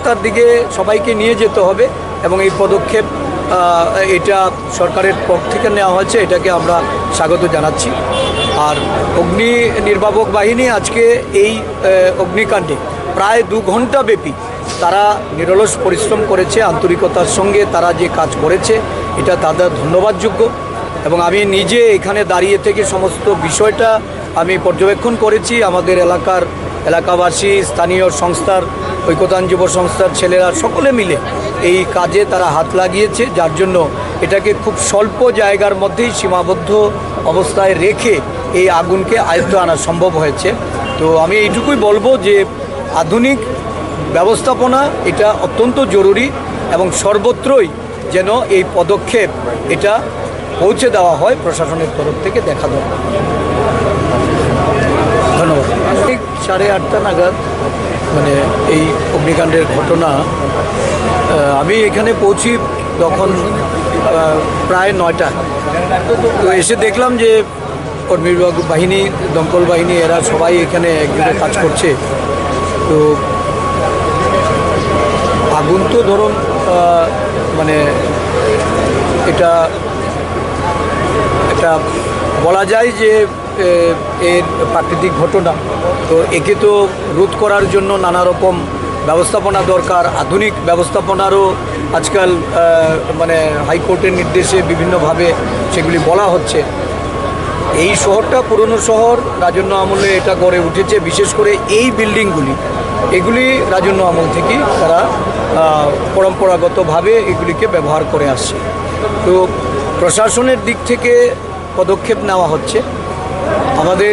সফলতার দিকে সবাইকে নিয়ে যেতে হবে এবং এই পদক্ষেপ এটা সরকারের পক্ষ থেকে নেওয়া হয়েছে, এটাকে আমরা স্বাগত জানাচ্ছি। আর অগ্নি নির্বাপক বাহিনী আজকে এই অগ্নিকাণ্ডে প্রায় 2 ঘন্টা ব্যাপী তারা নিরলস পরিশ্রম করেছে, আন্তরিকতার সঙ্গে তারা যে কাজ করেছে এটা তাদের ধন্যবাদযোগ্য। এবং আমি নিজে এখানে দাঁড়িয়ে থেকে সমস্ত বিষয়টা আমি পর্যবেক্ষণ করেছি। আমাদের এলাকাবাসী, স্থানীয় সংস্থার, ঐকতান যুব সংস্থার ছেলেরা সকলে মিলে এই কাজে তারা হাত লাগিয়েছে, যার জন্য এটাকে খুব স্বল্প জায়গার মধ্যেই সীমাবদ্ধ অবস্থায় রেখে এই আগুনকে আয়ত্তে আনা সম্ভব হয়েছে। তো আমি এইটুকুই বলবো যে আধুনিক ব্যবস্থাপনা এটা অত্যন্ত জরুরি এবং সর্বত্রই যেন এই পদক্ষেপ এটা পৌঁছে দেওয়া হয় প্রশাসনের তরফ থেকে, দেখা দরকার। ধন্যবাদ। ঠিক 8:30 নাগাদ মানে এই অগ্নিকাণ্ডের ঘটনা, আমি এখানে পৌঁছি তখন প্রায় 9টা। তো এসে দেখলাম যে কর্মী বাহিনী, দমকল বাহিনী এরা সবাই এখানে একদিকে কাজ করছে। তো আগুন তো ধরুন মানে এটা একটা বলা যায় যে এর প্রাকৃতিক ঘটনা। তো একে তো রোধ করার জন্য নানা রকম ব্যবস্থাপনা দরকার, আধুনিক ব্যবস্থাপনারও আজকাল মানে হাইকোর্টের নির্দেশে বিভিন্নভাবে সেগুলি বলা হচ্ছে। এই শহরটা পুরনো শহর, রাজন্য আমলে এটা গড়ে উঠেছে। বিশেষ করে এই বিল্ডিংগুলি, এগুলি রাজন্য আমল থেকেই তারা পরম্পরাগতভাবে এগুলিকে ব্যবহার করে আসছে। তো প্রশাসনের দিক থেকে পদক্ষেপ নেওয়া হচ্ছে। আমাদের